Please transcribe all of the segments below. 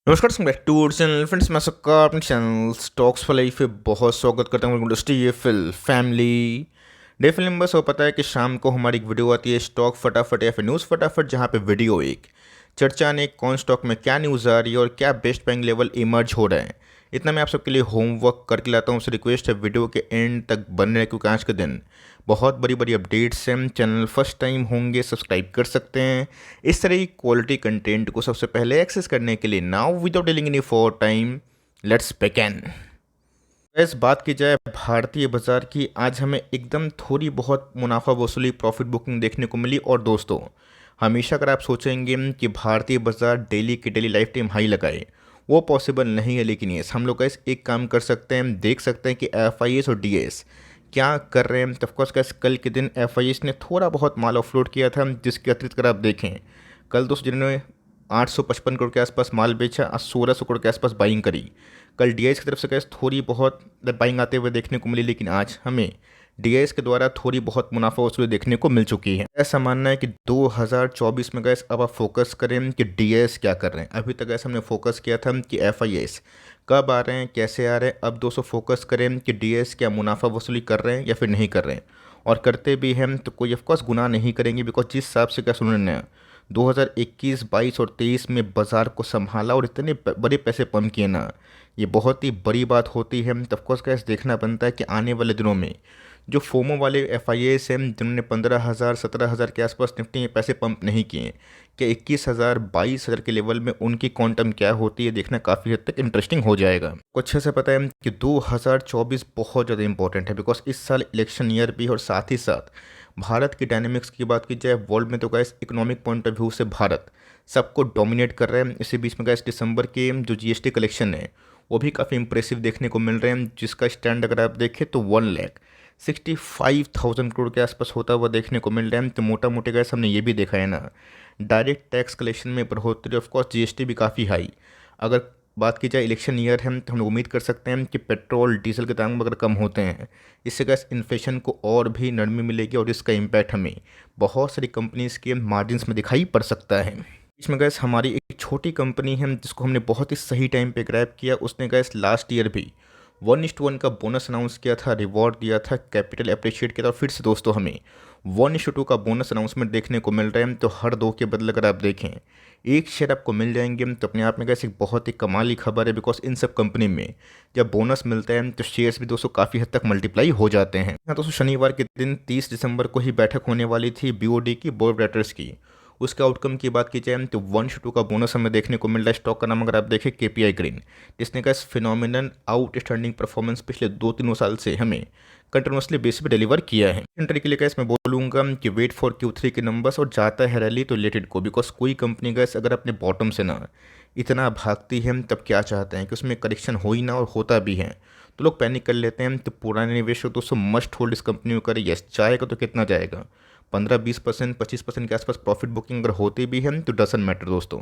नमस्कार to channel friends, मैं सबका अपने चैनल स्टॉक्स फॉर लाइफ पे बहुत स्वागत करता हूँ। इंडस्ट्री ये फिल फैमिली डे फिल्म नंबर सब पता है कि शाम को हमारी एक वीडियो आती है स्टॉक फटाफट या फिर न्यूज़ फटाफट, जहाँ पे वीडियो एक चर्चा ने कौन स्टॉक में क्या न्यूज़ आ रही है और क्या बेस्ट बाइंग लेवल इमर्ज हो रहा है। इतना मैं आप सबके लिए होमवर्क करके लाता हूँ। उससे रिक्वेस्ट है वीडियो के एंड तक बन रहे, क्योंकि आज के दिन बहुत बड़ी बड़ी अपडेट्स हैं। चैनल फर्स्ट टाइम होंगे सब्सक्राइब कर सकते हैं इस तरह की क्वालिटी कंटेंट को सबसे पहले एक्सेस करने के लिए। Now without dealing any for time, let's begin. इस बात की जाए भारतीय बाजार की, आज हमें एकदम थोड़ी बहुत मुनाफा वसूली प्रॉफिट बुकिंग देखने को मिली। और दोस्तों, हमेशा अगर आप सोचेंगे कि भारतीय बाजार डेली के डेली लाइफ टाइम हाई लगाए, वो पॉसिबल नहीं है। लेकिन ये हम लोग का एक काम कर सकते हैं, हम देख सकते हैं कि एफ और डी क्या कर रहे हैं। ऑफकोर्स कैसे कल के दिन एफ ने थोड़ा बहुत माल ऑफलोड किया था, जिसके अतिरिक्त अगर आप देखें, कल दोस्तों जिन्होंने 855 करोड़ के आसपास माल बेचा, आज 1600 करोड़ के आसपास बाइंग करी। कल डी की तरफ से कैसे थोड़ी बहुत बाइंग आते हुए देखने को मिली, लेकिन आज हमें डी के द्वारा थोड़ी बहुत मुनाफा वसूली देखने को मिल चुकी है। ऐसा मानना है कि 2024 में गैस अब आप फोकस करें कि डी क्या कर रहे हैं। अभी तक ऐसा हमने फोकस किया था कि एफ कब आ रहे हैं, कैसे आ रहे हैं। अब दोस्तों फोकस करें कि डी क्या मुनाफा वसूली कर रहे हैं या फिर नहीं कर रहे हैं। और करते भी हैं तो कोई ऑफकोर्स गुनाह नहीं करेंगे, बिकॉज जिस हिसाब से क्या उन्होंने 2021, 22 और 23 में बाज़ार को संभाला और इतने बड़े पैसे पंप किए ना, ये बहुत ही बड़ी बात होती है। तो ऑफकोर्स कैसे देखना बनता है कि आने वाले दिनों में जो फोमो वाले एफ हैं जिन्होंने 15,000 17,000 के आसपास निफ्टी में पैसे पंप नहीं किए, कि 21,000 22,000 के लेवल में उनकी क्वांटम क्या होती है, देखना काफ़ी हद तक इंटरेस्टिंग हो जाएगा। कुछ अच्छे से पता है कि 2024 बहुत ज़्यादा इंपॉर्टेंट है, बिकॉज इस साल इलेक्शन ईयर भी, और साथ ही साथ भारत की डायनेमिक्स की बात की जाए वर्ल्ड में, तो gas economic point of view से भारत सबको डोमिनेट कर रहे हैं। इसी बीच में गैस दिसंबर के जो जीएसटी कलेक्शन है, वो भी काफ़ी इंप्रेसिव देखने को मिल रहे हैं, जिसका स्टैंड अगर आप देखें तो 1,65,000 करोड़ के आसपास होता हुआ देखने को मिल रहा है। तो मोटा मोटी गैस हमने ये भी देखा है ना, डायरेक्ट टैक्स कलेक्शन में बढ़ोतरी, ऑफकोर्स जीएसटी भी काफ़ी हाई। अगर बात की जाए इलेक्शन ईयर है तो हम लोग उम्मीद कर सकते हैं कि पेट्रोल डीजल के दाम अगर कम होते हैं, इससे गैस इन्फ्लेशन को और भी नरमी मिलेगी, और इसका इम्पैक्ट हमें बहुत सारी कंपनीज़ के मार्जिन्स में दिखाई पड़ सकता है। इसमें गैस हमारी एक छोटी कंपनी है जिसको हमने बहुत ही सही टाइम पे ग्रैब किया। उसने गैस लास्ट ईयर भी 1:1 का बोनस अनाउंस किया था, रिवॉर्ड दिया था, कैपिटल अप्रिशिएट किया था, और फिर से दोस्तों हमें 1:2 का बोनस अनाउंसमेंट देखने को मिल रहा है। तो हर दो के बदले अगर आप देखें एक शेयर आपको मिल जाएंगे, तो अपने आप में कैसे एक बहुत ही कमाल की खबर है। बिकॉज इन सब कंपनी में जब बोनस मिलता है तो शेयर्स भी दोस्तों काफ़ी हद तक मल्टीप्लाई हो जाते हैं। हाँ दोस्तों, शनिवार के दिन 30 दिसंबर को ही बैठक होने वाली थी बीओडी की, बोर्ड ऑफ डायरेक्टर्स की। उसके आउटकम की बात की जाए तो 1:2 का बोनस हमें देखने को मिल रहा है। स्टॉक का नाम अगर आप देखें केपीआई ग्रीन, जिसने का फिनोमिनल आउटस्टैंडिंग परफॉर्मेंस पिछले 2-3 साल से हमें कंटिन्यूसली बेसिस पे डिलीवर किया है। एंट्री के लिए गैस मैं बोलूँगा कि वेट फॉर Q3 के नंबर्स, और जाता है रैली तो लेटेड को। बिकॉज कोई कंपनी गैस अगर अपने बॉटम से ना इतना भागती है, तब क्या चाहते हैं कि उसमें करेक्शन हो ही ना, और होता भी है तो लोग पैनिक कर लेते हैं। तो पुराने निवेश हो दोस्तों मस्ट होल्ड इस कंपनी को करें। यस, जाएगा तो कितना जाएगा, 15-20%, 25% के आसपास प्रॉफिट बुकिंग अगर होती भी है तो डजंट मैटर दोस्तों।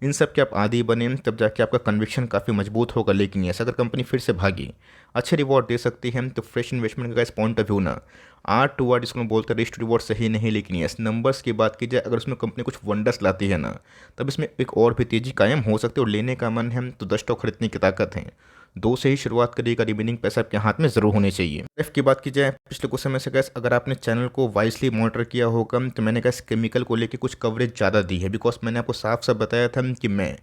इन सब के आप आदी बने तब जाके आपका कन्विक्शन काफ़ी मजबूत होगा। लेकिन यस, अगर कंपनी फिर से भागी, अच्छे रिवॉर्ड दे सकती है, तो फ्रेश इन्वेस्टमेंट का इस पॉइंट ऑफ व्यू ना आर टू आर जिसको बोलते हैं रिस्क रिवॉर्ड सही नहीं। लेकिन यस, नंबर्स की बात की जाए, अगर उसमें कंपनी कुछ वंडर्स लाती है ना, तब इसमें एक और भी तेज़ी कायम हो सकती है। और लेने का मन है तो 10 स्टॉक खरीदने की ताकत है, 2 से ही शुरुआत करिएगा। रिमेनिंग पैसा आपके हाथ में ज़रूर होने चाहिए। एफ की बात की जाए, पिछले कुछ समय से गैस अगर आपने चैनल को वाइसली मॉनिटर किया होगा, तो मैंने गैस केमिकल को लेकर कुछ कवरेज ज़्यादा दी है। बिकॉज मैंने आपको साफ साफ बताया था कि मैं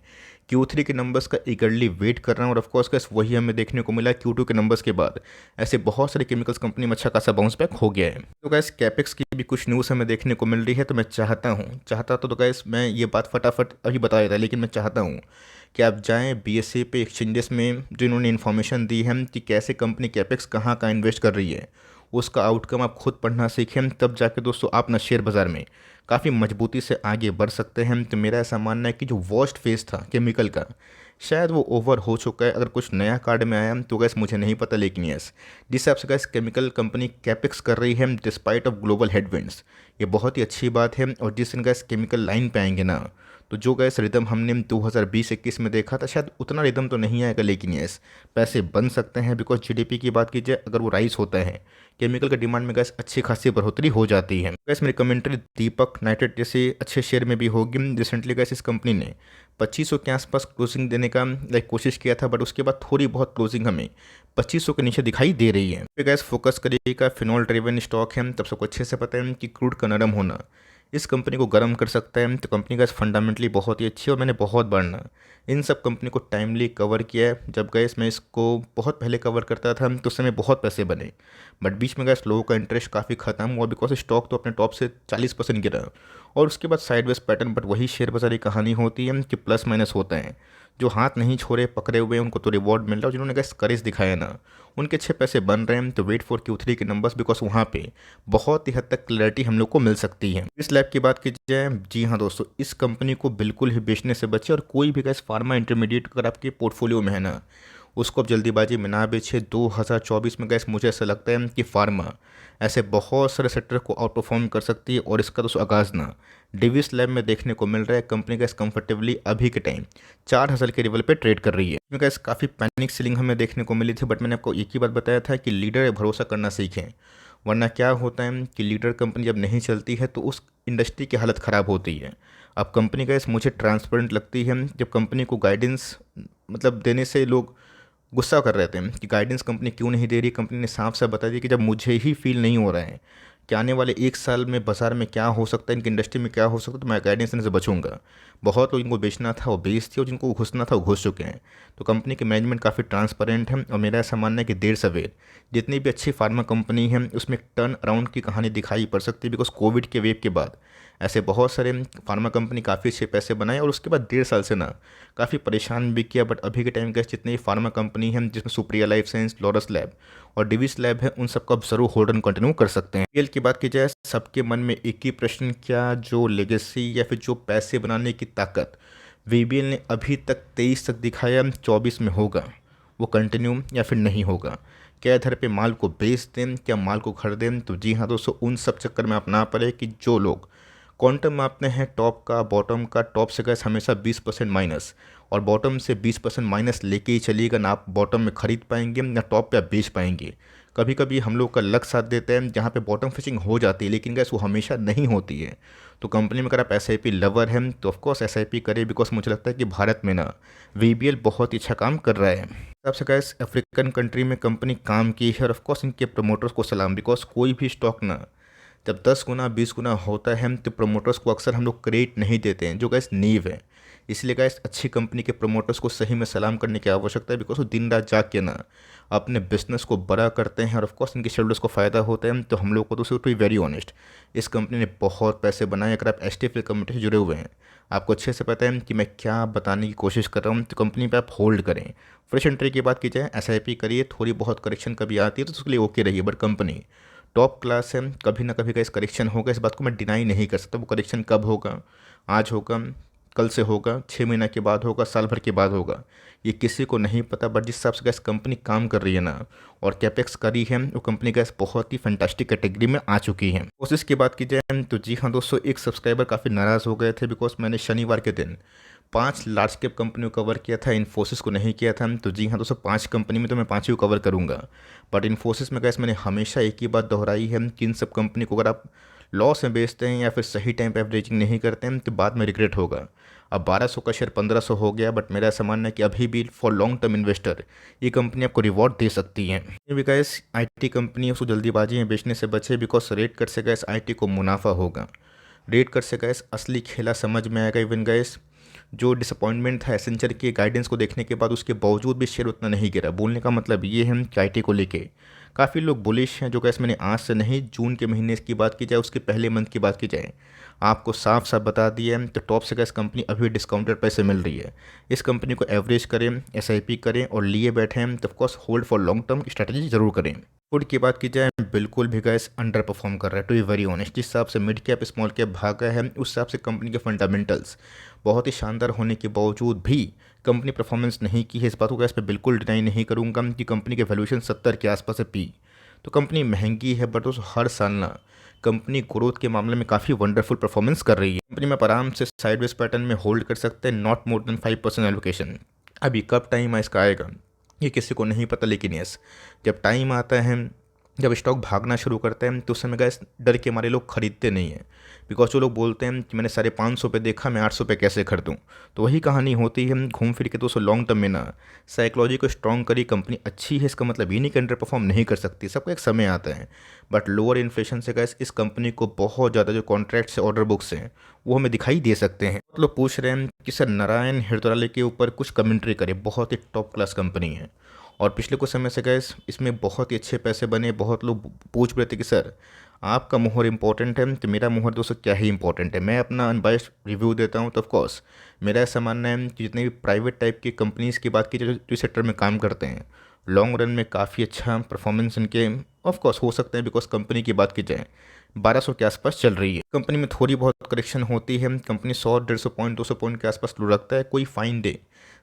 Q3 के नंबर्स का ईगरली वेट कर रहा हूँ, और ऑफकोर्स गैस वही हमें देखने को मिला। Q2 के नंबर्स के बाद ऐसे बहुत सारे केमिकल्स कंपनी में अच्छा खासा बाउंस बैक हो गया है। तो गैस कैपेक्स की भी कुछ न्यूज़ हमें देखने को मिल रही है। तो मैं चाहता तो गैस मैं ये बात फटाफट अभी बता देता, लेकिन मैं चाहता हूँ कि आप जाएं BSE पे एक्सचेंजेस में, जो इन्होंने इन्फॉर्मेशन दी है कि कैसे कंपनी कैपेक्स कहाँ कहाँ इन्वेस्ट कर रही है, उसका आउटकम आप खुद पढ़ना सीखें। तब जाके दोस्तों आप ना शेयर बाज़ार में काफ़ी मजबूती से आगे बढ़ सकते हैं। तो मेरा ऐसा मानना है कि जो वर्स्ट फेज था केमिकल का, शायद वो ओवर हो चुका है। अगर कुछ नया कार्ड में आया तो गैस मुझे नहीं पता, लेकिन यस, जिस हिसाब से गैस केमिकल कंपनी कैपेक्स कर रही है डिस्पाइट ऑफ ग्लोबल हेडविंड्स, ये बहुत ही अच्छी बात है। और जिस दिन गैस केमिकल लाइन पे आएंगे ना, तो जो गैस रिदम हमने 2020-21 में देखा था, शायद उतना रिदम तो नहीं आएगा। लेकिन यस, पैसे बन सकते हैं। बिकॉज जीडीपी की बात की जाए, अगर वो राइज होता है, केमिकल का डिमांड में गैस अच्छी खासी बढ़ोतरी हो जाती है। गैस मेरी कमेंट्री दीपक नाइट्रेट जैसे अच्छे शेयर में भी होगी। रिसेंटली गैस इस कंपनी ने 2500 के आसपास क्लोजिंग देने का कोशिश किया था, बट उसके बाद थोड़ी बहुत क्लोजिंग हमें 2500 के नीचे दिखाई दे रही है। फिर गैस फोकस करिएगा, फिनॉल ड्रिवन स्टॉक है, तब सबको अच्छे से पता है कि क्रूड का नरम होना इस कंपनी को गर्म कर सकता है। तो कंपनी का फंडामेंटली बहुत ही अच्छी है और मैंने बहुत बार ना इन सब कंपनी को टाइमली कवर किया है। जब गैस मैं इसको बहुत पहले कवर करता था तो उस समय बहुत पैसे बने, बट बीच में गैस लोगों का इंटरेस्ट काफ़ी ख़त्म हुआ बिकॉज स्टॉक तो अपने टॉप से 40% गिरा और उसके बाद साइडवेज पैटर्न। बट वही शेयर बाजार की कहानी होती है कि प्लस माइनस होता है। जो हाथ नहीं छोड़े पकड़े हुए हैं उनको तो रिवॉर्ड मिल रहा है, जिन्होंने गैस करेज दिखाया ना उनके अच्छे पैसे बन रहे हैं। तो वेट फॉर Q3 के नंबर्स, बिकॉज वहाँ पे बहुत ही हद तक क्लैरिटी हम लोग को मिल सकती है। इस लैब की बात की जाए, जी हाँ दोस्तों, इस कंपनी को बिल्कुल ही बेचने से बचे और कोई भी गैस फार्मा इंटरमीडिएट अगर आपके पोर्टफोलियो में है ना उसको अब जल्दीबाजी में ना बेचे। 2024 में गैस मुझे ऐसा लगता है कि फार्मा ऐसे बहुत सारे सेक्टर को आउट परफॉर्म कर सकती है और इसका दोस्तों आगाज़ ना डिविस लैब में देखने को मिल रहा है। कंपनी गैस कंफर्टेबली अभी के टाइम 4000 के लेवल पे ट्रेड कर रही है। इसमें गैस काफ़ी पैनिक सेलिंग हमें देखने को मिली थी, बट मैंने आपको एक ही बात बताया था कि लीडर भरोसा करना सीखें, वरना क्या होता है कि लीडर कंपनी जब नहीं चलती है तो उस इंडस्ट्री की हालत ख़राब होती है। अब कंपनी गैस मुझे ट्रांसपेरेंट लगती है। जब कंपनी को गाइडेंस देने से लोग गुस्सा कर रहे थे कि गाइडेंस कंपनी क्यों नहीं दे रही, कंपनी ने साफ साफ बता दिया कि जब मुझे ही फील नहीं हो रहा है कि आने वाले 1 साल में बाजार में क्या हो सकता है, इनकी इंडस्ट्री में क्या हो सकता है, तो मैं गाइडेंस देने से बचूंगा। बहुत लोग इनको बेचना था वो बेच थी और जिनको घुसना था वो घुस चुके हैं। तो कंपनी की मैनेजमेंट काफ़ी ट्रांसपेरेंट है और मेरा ऐसा मानना है कि देर सवेर जितनी भी अच्छी फार्मा कंपनी है उसमें टर्न अराउंड की कहानी दिखाई पड़ सकती है। बिकॉज कोविड के वेव के बाद ऐसे बहुत सारे फार्मा कंपनी काफ़ी अच्छे पैसे बनाए और उसके बाद 1.5 साल से ना काफ़ी परेशान भी किया। बट अभी के टाइम के जितनी फार्मा कंपनी है जिसमें Supriya life science, Laurus lab और डिविस लैब है, उन सबको आप जरूर होल्ड एंड कंटिन्यू कर सकते हैं। वीबीएल की बात की जाए, सबके मन में एक ही प्रश्न, क्या जो लेगेसी या फिर जो पैसे बनाने की ताकत वीबीएल ने अभी तक 23 तक दिखाया 24 में होगा वो कंटिन्यू या फिर नहीं होगा? क्या इधर पे माल को बेच दें, क्या माल को खरीदें? तो जी हाँ दोस्तों, उन सब चक्कर में आप ना पड़े कि जो लोग क्वांटम मापते हैं टॉप का बॉटम का, टॉप से गैस हमेशा 20% माइनस और बॉटम से 20% माइनस लेके ही चलिएगा ना। आप बॉटम में खरीद पाएंगे ना टॉप पे आप बेच पाएंगे। कभी कभी हम लोग का लक साथ देता है जहाँ पे बॉटम फिशिंग हो जाती है, लेकिन गैस वो हमेशा नहीं होती है। तो कंपनी में अगर आप SIP लवर हैं तो ऑफकोर्स SIP करें, बिकॉज मुझे लगता है कि भारत में ना VBL बहुत ही अच्छा काम कर रहा है। सबसे गैस अफ्रीकन कंट्री में कंपनी काम की है और ऑफकोर्स इनके प्रमोटर्स को सलाम, बिकॉज कोई भी स्टॉक ना जब 10 गुना 20 गुना होता है तो प्रमोटर्स को अक्सर हम लोग क्रेडिट नहीं देते हैं, जो गैस नींव है। इसलिए गैस अच्छी कंपनी के प्रमोटर्स को सही में सलाम करने की आवश्यकता है, बिकॉज वो दिन रात जाग के ना अपने बिजनेस को बड़ा करते हैं और ऑफकोर्स इनके शेयरहोल्डर्स को फ़ायदा होता है। तो हम लोग को तो बी वेरी ऑनेस्ट, इस कंपनी ने बहुत पैसे बनाए। अगर आप STFL कम्युनिटी से जुड़े हुए हैं आपको अच्छे से पता है कि मैं क्या बताने की कोशिश कर रहा हूँ। तो कंपनी पे आप होल्ड करें। फ्रेश एंट्री की बात की जाए, SIP करिए, थोड़ी बहुत करेक्शन कभी आती है तो उसके लिए ओके रहिए, बट कंपनी टॉप क्लास है। कभी ना कभी का इस करेक्शन होगा, इस बात को मैं डिनाई नहीं कर सकता। वो करेक्शन कब होगा, आज होगा, कल से होगा, 6 महीना के बाद होगा, साल भर के बाद होगा, ये किसी को नहीं पता। बट जिस हिसाब से गैस कंपनी काम कर रही है ना और कैपेक्स करी है, वो कंपनी गैस बहुत ही फैंटास्टिक कैटेगरी में आ चुकी है। कोशिश की बात की जाए तो जी हाँ दोस्तों, एक सब्सक्राइबर काफ़ी नाराज़ हो गए थे बिकॉज मैंने शनिवार के दिन 5 लार्ज कैप कंपनियों को कवर किया था, इन्फोसिस को नहीं किया था। तो जी हाँ दोस्तों, 5 कंपनी में तो मैं 5 ही को कवर करूँगा। बट इन्फोसिस में गैस मैंने हमेशा एक ही बात दोहराई है कि इन सब कंपनी को अगर आप लॉस में बेचते हैं या फिर सही टाइम पे एवरेजिंग नहीं करते हैं तो बाद में रिग्रेट होगा। अब 1200 का शेयर 1500 हो गया, बट मेरा ऐसा मानना है कि अभी भी फॉर लॉन्ग टर्म इन्वेस्टर ये कंपनी आपको रिवॉर्ड दे सकती है। भी गैस IT कंपनी है उसको जल्दीबाजी में बेचने से बचे, बिकॉज रेट कट से गैस IT को मुनाफा होगा। रेट कट से गैस असली खेला समझ में आएगा। इवन गैस जो डिसअपॉइंटमेंट था एसेंचर के गाइडेंस को देखने के बाद, उसके बावजूद भी शेयर उतना नहीं गिरा। बोलने का मतलब ये है कि IT को लेके काफ़ी लोग बुलिश हैं। जो गैस मैंने आज से नहीं, जून के महीने की बात की जाए, उसके पहले मंथ की बात की जाए, आपको साफ साफ बता दिया है। तो टॉप से गैस कंपनी अभी डिस्काउंटेड पैसे मिल रही है। इस कंपनी को एवरेज करें, SIP करें और लिए बैठे हैं तो of course hold for long term strategy जरूर करें। फूड की बात की जाए, बिल्कुल भी गैस अंडर परफॉर्म कर रहा है, टू बी वेरी ऑनेस्ट। जिस हिसाब से मिड कैप स्मॉल कैप भागा है, उस हिसाब से कंपनी के फंडामेंटल्स बहुत ही शानदार होने के बावजूद भी कंपनी परफॉर्मेंस नहीं की है। इस बात को गैस पे बिल्कुल डिनाई नहीं करूँगा कि कंपनी के वैल्यूएशन 70 के आसपास है पी। तो कंपनी महंगी है, बट उस हर साल ना कंपनी ग्रोथ के मामले में काफ़ी वंडरफुल परफॉर्मेंस कर रही है। कंपनी में आप आराम से साइडवेज पैटर्न में होल्ड कर सकते हैं, नॉट मोर देन 5% एलोकेशन। अभी कब टाइम इसका आएगा ये किसी को नहीं पता, लेकिन यस, जब टाइम आता है जब स्टॉक भागना शुरू करता है तो उस समय गैस डर के मारे लोग खरीदते नहीं हैं, बिकॉज वो लोग बोलते हैं कि मैंने 550 पे देखा, मैं 800 पे कैसे खरीदूँ। तो वही कहानी होती है, घूम फिर के दोस्तों लॉन्ग टर्म में ना साइकोलॉजी को स्ट्रॉन्ग करी कंपनी अच्छी है, इसका मतलब ये नहीं कि अंडर परफॉर्म नहीं कर सकती, सबका एक समय आता है। बट लोअर इन्फ्लेशन से गैस इस कंपनी को बहुत ज़्यादा जो कॉन्ट्रैक्ट्स है, ऑर्डर बुक्स हैं, वो हमें दिखाई दे सकते हैं। बहुत लोग पूछ रहे हैं कि सर नारायण हृदयालय के ऊपर कुछ कमेंट्री करे, बहुत ही टॉप क्लास कंपनी है और पिछले कुछ समय से गैस इसमें बहुत ही अच्छे पैसे बने। बहुत लोग पूछ रहे थे कि सर आपका मोहर इंपॉर्टेंट है तो मेरा मोहर दोस्तों क्या ही इंपॉर्टेंट है। मैं अपना अनबायस्ड रिव्यू देता हूँ तो ऑफकोर्स मेरा ऐसा मानना है कि जितने भी प्राइवेट टाइप की कंपनीज़ की बात की जाए जो इस सेक्टर में काम करते हैं, लॉन्ग रन में काफ़ी अच्छा परफॉर्मेंस इनके ऑफकोर्स हो सकते हैं। बिकॉज कंपनी की बात की जाए 1200 के आसपास चल रही है, कंपनी में थोड़ी बहुत करेक्शन होती है, कंपनी 100-150 पॉइंट 200 पॉइंट के आसपास रखता है कोई फाइन डे।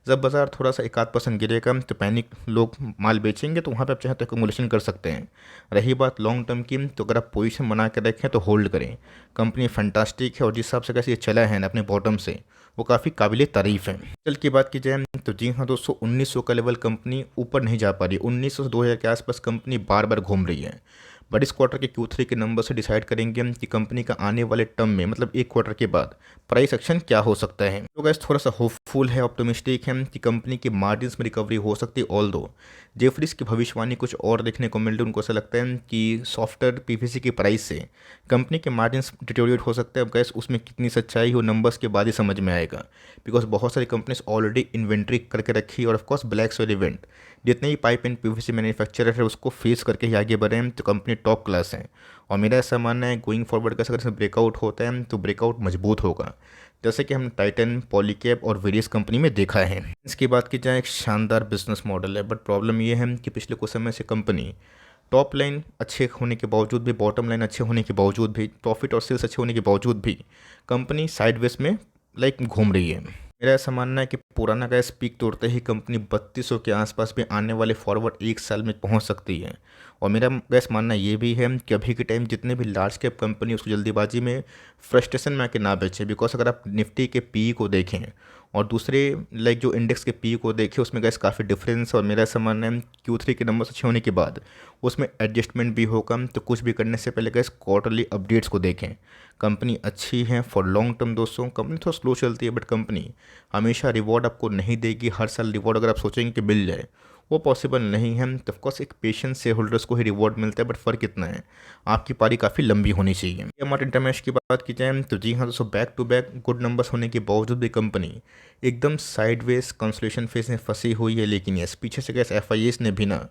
जब बाजार थोड़ा सा 1-8% गिरेगा तो पैनिक लोग माल बेचेंगे, तो वहाँ पे आप चाहे तो एक्यूमुलेशन कर सकते हैं। रही बात लॉन्ग टर्म की, तो अगर आप पोजीशन बना के रखें तो होल्ड करें। कंपनी फैंटास्टिक है और जिस हिसाब से कैसे ये चला है ना अपने बॉटम से, वो काफ़ी काबिल तारीफ़ है। चल की बात की जाए तो जी हाँ दोस्तों, 1900 का लेवल कंपनी ऊपर नहीं जा पा रही, 1900 से 2000 के आसपास कंपनी बार बार घूम रही है। बट इस क्वार्टर के Q3 के नंबर से डिसाइड करेंगे हम कि कंपनी का आने वाले टर्म में मतलब एक क्वार्टर के बाद प्राइस एक्शन क्या हो सकता है। तो गैस थोड़ा सा होपफुल है, ऑप्टिमिस्टिक है कि कंपनी की मार्जिन्स में रिकवरी हो सकती है। ऑल दो जेफरीज की भविष्यवाणी कुछ और देखने को मिल रही है, उनको ऐसा लगता है कि सॉफ्टवेयर PVC की प्राइस से कंपनी के मार्जिन्स डिटोरिएट हो सकते हैं। अब गैस उसमें कितनी सच्चाई हो नंबर्स के बाद ही समझ में आएगा, बिकॉज बहुत सारी कंपनीज ऑलरेडी इन्वेंट्री करके रखी और ऑफकोर्स ब्लैक स्वेल इवेंट जितने ही पाइप एंड PVC मैन्युफैक्चरर है उसको फेस करके ही आगे बढ़े हैं, तो कंपनी टॉप क्लास है। और मेरा ऐसा मानना है गोइंग फॉरवर्ड का अगर इसमें ब्रेकआउट होता है तो ब्रेकआउट मजबूत होगा, जैसे कि हम टाइटन, पॉलीकैब और वेरियस कंपनी में देखा है। इसकी बात की जाए एक शानदार बिजनेस मॉडल है, बट प्रॉब्लम ये है कि पिछले कुछ समय से कंपनी टॉप लाइन अच्छे होने के बावजूद भी, बॉटम लाइन अच्छे होने के बावजूद भी, प्रॉफिट और सेल्स अच्छे होने के बावजूद भी कंपनी साइडवेज में घूम रही है। मेरा ऐसा मानना है कि पुराना गैस पीक तोड़ते ही कंपनी 3200 के आसपास भी आने वाले फॉरवर्ड एक साल में पहुंच सकती है। और मेरा गैस मानना ये भी है कि अभी के टाइम जितने भी लार्ज कैप कंपनी उसको जल्दीबाजी में फ्रस्ट्रेशन में आके ना बेचे, बिकॉज अगर आप निफ्टी के पी को देखें और दूसरे जो इंडेक्स के पी को देखें उसमें गैस काफ़ी डिफरेंस। और मेरा ऐसा मानना है Q3 के नंबर अच्छे होने के बाद उसमें एडजस्टमेंट भी होगा, तो कुछ भी करने से पहले गैस क्वार्टरली अपडेट्स को देखें। कंपनी अच्छी है फॉर लॉन्ग टर्म दोस्तों। कंपनी थोड़ा स्लो चलती है बट कंपनी हमेशा रिवॉर्ड आपको नहीं देगी। हर साल रिवॉर्ड अगर आप सोचेंगे कि मिल जाए वो पॉसिबल नहीं है। तो ऑफकोर्स एक पेशेंस शेयर होल्डर्स को ही रिवॉर्ड मिलता है, बट फ़र्क इतना है आपकी पारी काफ़ी लंबी होनी चाहिए। हमारे इंटरमेश की बात की जाए तो जी हाँ दोस्तों, back to back good numbers होने के बावजूद भी कंपनी एकदम साइडवेज कंसोलिडेशन फेज में फंसी हुई है। लेकिन यस पीछे से गैस FIS ने भी ना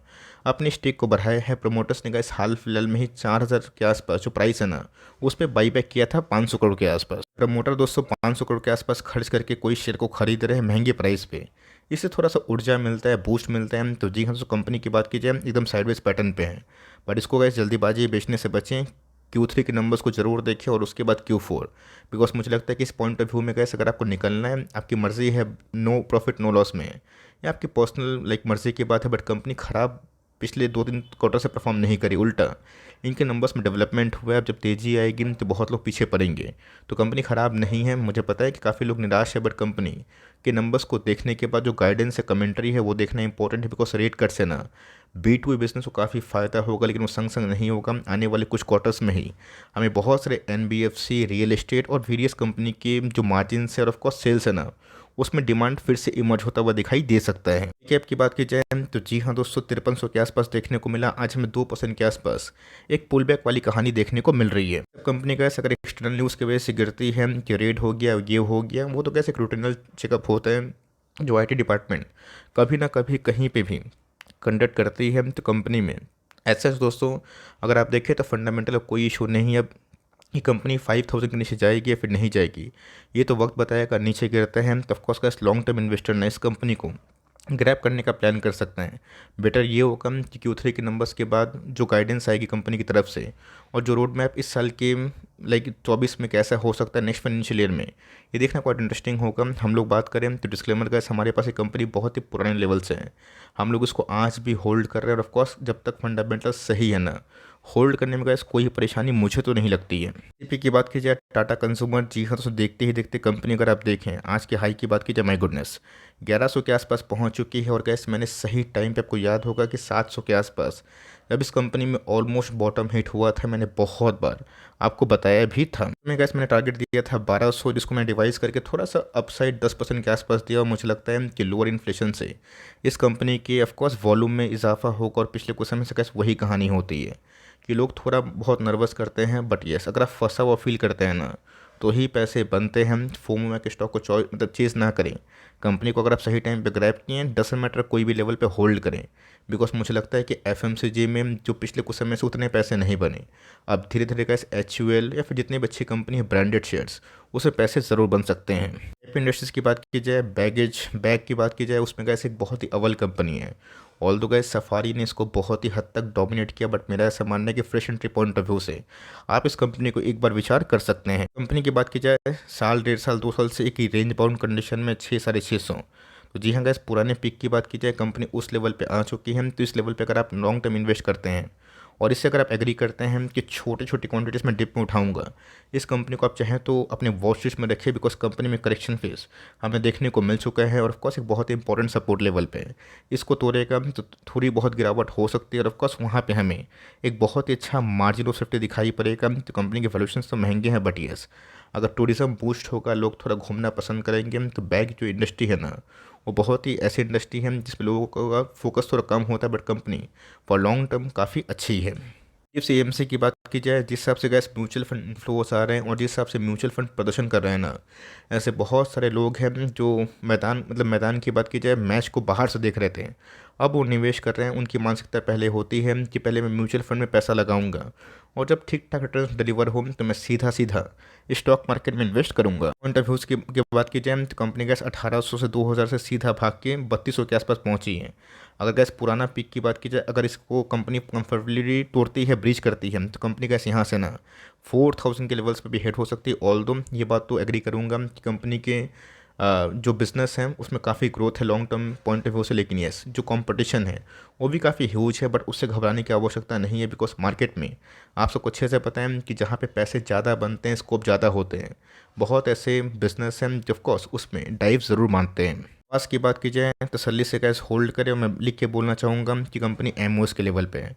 अपनी स्टेक को बढ़ाया है। प्रमोटर्स ने गैस हाल फिलहाल में ही 4000 के आसपास जो प्राइस है ना उस पर बाईबैक किया था 500 करोड़ के आसपास। प्रमोटर दोस्तों 500 करोड़ के आसपास खर्च करके कोई शेयर को खरीद रहे हैं महंगे प्राइस पे, इससे थोड़ा सा ऊर्जा मिलता है, बूस्ट मिलता है। तो जी हाँ दोस्तों, कंपनी की बात की जाए एकदम साइडवेज पैटर्न पे है, बट इसको गैस जल्दीबाजी बेचने से बचें। Q3 के नंबर्स को जरूर देखें और उसके बाद Q4, बिकॉज मुझे लगता है कि इस पॉइंट ऑफ व्यू में गैस अगर आपको निकलना है, आपकी मर्जी है, नो प्रॉफिट नो लॉस में, या आपकी पर्सनल मर्जी की बात है, बट कंपनी ख़राब पिछले 2-3 क्वार्टर से परफॉर्म नहीं करी, उल्टा इनके नंबर्स में डेवलपमेंट हुआ है। अब जब तेज़ी आएगी तो बहुत लोग पीछे पड़ेंगे। तो कंपनी ख़राब नहीं है, मुझे पता है कि काफ़ी लोग निराश है, बट कंपनी के नंबर्स को देखने के बाद जो गाइडेंस है, कमेंट्री है, वो देखना इंपॉर्टेंट है। बिकॉज रेट कट से ना B2B बिजनेस को काफ़ी फ़ायदा होगा, लेकिन वो संग संग नहीं होगा। आने वाले कुछ क्वार्टर्स में ही हमें बहुत सारे NBFC, रियल एस्टेट और वेरियस कंपनी के जो मार्जिन है और ऑफकोर्स सेल्स है ना उसमें डिमांड फिर से इमर्ज होता हुआ दिखाई दे सकता है। कैप की बात की जाए तो जी हाँ दोस्तों, 5300 के आसपास देखने को मिला। आज हमें 2% के आसपास एक पुल बैक वाली कहानी देखने को मिल रही है। कंपनी का अगर एक्सटर्नल न्यूज़ की वजह से गिरती है कि रेड हो गया, ये हो गया, वो तो कैसे एक रूटीनल चेकअप होता है जो IT डिपार्टमेंट कभी ना कभी कहीं पे भी कंडक्ट करती है। तो कंपनी में ऐसा दोस्तों अगर आप देखें तो फंडामेंटल कोई इशू नहीं है। अब ये कंपनी 5000 के नीचे जाएगी या फिर नहीं जाएगी ये तो वक्त बताएगा। नीचे गिरते हैं तो ऑफकोर्स का लॉन्ग टर्म इन्वेस्टर ने इस कंपनी को ग्रैब करने का प्लान कर सकते हैं। बेटर ये होगा कि Q3 के नंबर्स के बाद जो गाइडेंस आएगी कंपनी की तरफ से और जो रोड मैप इस साल के 24 में कैसा हो सकता है नेक्स्ट फाइनेंशियल ईयर में, ये देखना बहुत इंटरेस्टिंग होगा। हम लोग बात करें तो डिस्क्लेमर का हमारे पास एक कंपनी बहुत ही पुराने लेवल से है, हम लोग इसको आज भी होल्ड कर रहे हैं और ऑफकोर्स जब तक फंडामेंटल सही है ना होल्ड करने में गैस कोई परेशानी मुझे तो नहीं लगती है। सीपी की बात की जाए टाटा कंज्यूमर, जी हाँ, तो देखते ही देखते कंपनी अगर आप देखें आज के हाई की बात की जाए, माय गुडनेस 1100 के आसपास पहुंच चुकी है। और गैस मैंने सही टाइम पे, आपको याद होगा कि 700 के आसपास जब इस कंपनी में ऑलमोस्ट बॉटम हिट हुआ था, मैंने बहुत बार आपको बताया भी था। मैं गैस मैंने टारगेट दिया था 1200, जिसको मैं डिवाइस करके थोड़ा सा अपसाइड 10% के आसपास दिया। और मुझे लगता है कि लोअर इन्फ्लेशन से इस कंपनी के ऑफकोर्स वॉल्यूम में इजाफा होगा। और पिछले कुछ समय से गैस वही कहानी होती है कि लोग थोड़ा बहुत नर्वस करते हैं, बट यस, अगर आप फंसा हुआ फील करते हैं ना, तो ही पैसे बनते हैं। फोमो में के स्टॉक को चॉइस मतलब चेज़ ना करें। कंपनी को अगर आप सही टाइम पे ग्रैब किए हैं, डजंट मैटर कोई भी लेवल पे होल्ड करें। बिकॉज मुझे लगता है कि एफएमसीजी में जो पिछले कुछ समय से उतने पैसे नहीं बने, अब धीरे धीरे कैसे एचयूएल या फिर जितनी भी अच्छी कंपनी है ब्रांडेड शेयर्स, उसमें पैसे ज़रूर बन सकते हैं। एपी इंडस्ट्रीज़ की बात की जाए, बैग की बात की जाए, उसमें कैसे एक बहुत ही अव्वल कंपनी है। ऑल दो गैस सफारी ने इसको बहुत ही हद तक डोमिनेट किया, बट मेरा ऐसा मानना है कि fresh entry point of view से आप इस कंपनी को एक बार विचार कर सकते हैं। कंपनी की बात की जाए, साल 1.5 साल 2 साल से एक ही रेंज बाउंड कंडीशन में 600-650। तो जी हाँ गैस, पुराने पिक की बात की जाए, कंपनी उस लेवल पे आ चुकी है। तो इस लेवल पे अगर आप लॉन्ग टर्म इन्वेस्ट करते हैं, और इससे अगर आप एग्री करते हैं कि छोटी छोटी क्वांटिटीज़ में डिप में उठाऊंगा, इस कंपनी को आप चाहें तो अपने वॉच लिस्ट में रखिए। बिकॉज कंपनी में करेक्शन फेज हमें देखने को मिल चुका है, और ऑफकोर्स एक बहुत ही इंपॉर्टेंट सपोर्ट लेवल पे है। इसको तोड़ेगा तो थोड़ी बहुत गिरावट हो सकती है, और ऑफकोर्स वहाँ पे हमें एक बहुत ही अच्छा मार्जिन ऑफ सेफ्टी दिखाई पड़ेगा। तो कंपनी के वैल्यूएशन तो महंगे हैं, बट यस, अगर टूरिज्म बूस्ट होगा, लोग थोड़ा घूमना पसंद करेंगे, तो बैग जो इंडस्ट्री है ना, वो बहुत ही ऐसी इंडस्ट्री है जिसमें लोगों का फोकस थोड़ा कम होता है, but company for long term काफ़ी अच्छी है। इफ सीएमसी की बात की जाए, जिस हिसाब से गैस म्यूचुअल फंड इन्फ्लोस आ रहे हैं और जिस हिसाब से म्यूचुअल फंड प्रदर्शन कर रहे हैं ना, ऐसे बहुत सारे लोग हैं जो मैदान की बात की जाए, मैच को बाहर से देख रहे थे, अब वो निवेश कर रहे हैं। उनकी मानसिकता पहले होती है कि पहले मैं म्यूचुअल फंड में पैसा लगाऊंगा, और जब ठीक ठाक रिटर्न डिलीवर हो तो मैं सीधा सीधा स्टॉक मार्केट में इन्वेस्ट करूंगा। पॉइंट ऑफ व्यूज़ की बात की जाए तो कंपनी गैस 1800 से 2000 से सीधा भाग के 3200 के आसपास पहुंची है। अगर गैस पुराना पीक की बात की जाए, अगर इसको कंपनी कंफर्टेबली तोड़ती है, ब्रीच करती है, तो कंपनी गैस यहाँ से ना 4000 के लेवल्स पे भी हिट हो सकती है। ऑल दो ये बात तो एग्री करूँगा कि कंपनी के जो बिज़नेस है उसमें काफ़ी ग्रोथ है long term point of view से। लेकिन यस, जो कंपटीशन है वो भी काफ़ी ह्यूज है, बट उससे घबराने की आवश्यकता नहीं है। बिकॉज मार्केट में आप सबको अच्छे से पता है कि जहाँ पे पैसे ज़्यादा बनते हैं, स्कोप ज़्यादा होते हैं, बहुत ऐसे बिजनेस हैं जो ऑफकोर्स उसमें डाइव ज़रूर मानते हैं। पास की बात की जाए, तसल्ली से कैसे होल्ड करें, और मैं लिख के बोलना चाहूँगा कि कंपनी एमओएस के लेवल पे है।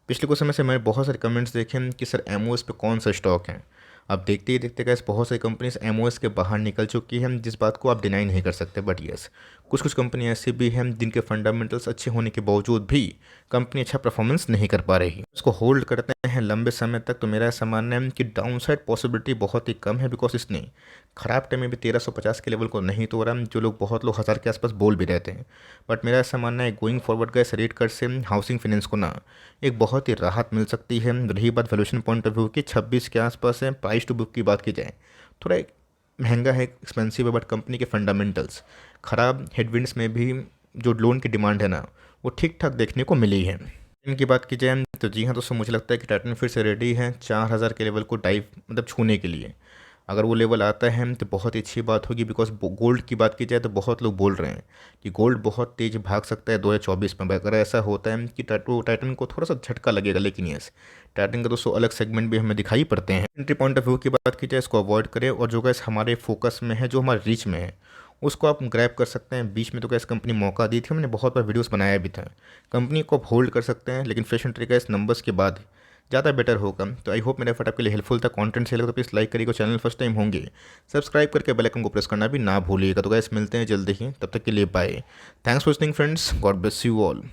पिछले कुछ समय से मैंने बहुत सारे कमेंट्स देखे हैं कि सर एमओएस पे कौन सा स्टॉक है। अब देखते ही देखते कैसे बहुत सारी कंपनीज एमओएस के बाहर निकल चुकी हैं, जिस बात को आप डिनाई नहीं कर सकते। बट यस, कुछ कुछ कंपनी ऐसी भी हैं जिनके फंडामेंटल्स अच्छे होने के बावजूद भी कंपनी अच्छा परफॉर्मेंस नहीं कर पा रही। उसको होल्ड करते हैं लंबे समय तक, तो मेरा ऐसा मानना है कि डाउनसाइड पॉसिबिलिटी बहुत ही कम है। बिकॉज इसने खराब टाइम में भी 1350 के लेवल को नहीं तोड़ा, जो लोग बहुत लोग 1000 के आसपास बोल भी रहते हैं। बट मेरा ऐसा मानना है गोइंग फॉरवर्ड का इस रेट कट से हाउसिंग फाइनेंस को ना एक बहुत ही राहत मिल सकती है। रही बात वैल्यूएशन पॉइंट ऑफ व्यू की, 26 के आसपास है। प्राइस टू बुक की बात की जाए, थोड़ा महंगा है, एक्सपेंसिव है, बट कंपनी के फंडामेंटल्स खराब हेडविंड्स में भी जो लोन की डिमांड है ना, वो ठीक ठाक देखने को मिली है। इनकी बात की जाए तो जी हाँ दोस्तों, मुझे लगता है कि टाइटन फिर से रेडी है 4000 के लेवल को डाइव छूने के लिए। अगर वो लेवल आता है तो बहुत ही अच्छी बात होगी। बिकॉज गोल्ड की बात की जाए तो बहुत लोग बोल रहे हैं कि गोल्ड बहुत तेज़ भाग सकता है 2024 में। अगर ऐसा होता है कि टाइटन को थोड़ा सा झटका लगेगा, लेकिन यस, टाइटन का दोस्तों अलग सेगमेंट भी हमें दिखाई पड़ते हैं। एंट्री पॉइंट ऑफ व्यू की बात की जाए, इसको अवॉइड करें, और जो गैस हमारे फोकस में है, जो हमारे रीच में है, उसको आप ग्रैब कर सकते हैं। बीच में तो गैस कंपनी मौका दी थी, हमने बहुत बार वीडियोस बनाया भी था। कंपनी को आप होल्ड कर सकते हैं, लेकिन फ्रेश एंट्री का इस नंबर्स के बाद ज़्यादा बेटर होगा। तो आई होप मेरा एफर्ट आपके लिए हेल्पफुल था। कंटेंट से लगा तो प्लीज़ लाइक करिएगा, चैनल फर्स्ट टाइम होंगे सब्सक्राइब करके बेल आइकन को प्रेस करना भी ना भूलिएगा। तो गैस मिलते हैं जल्दी ही, तब तक के लिए bye. Thanks for listening friends, God bless you all.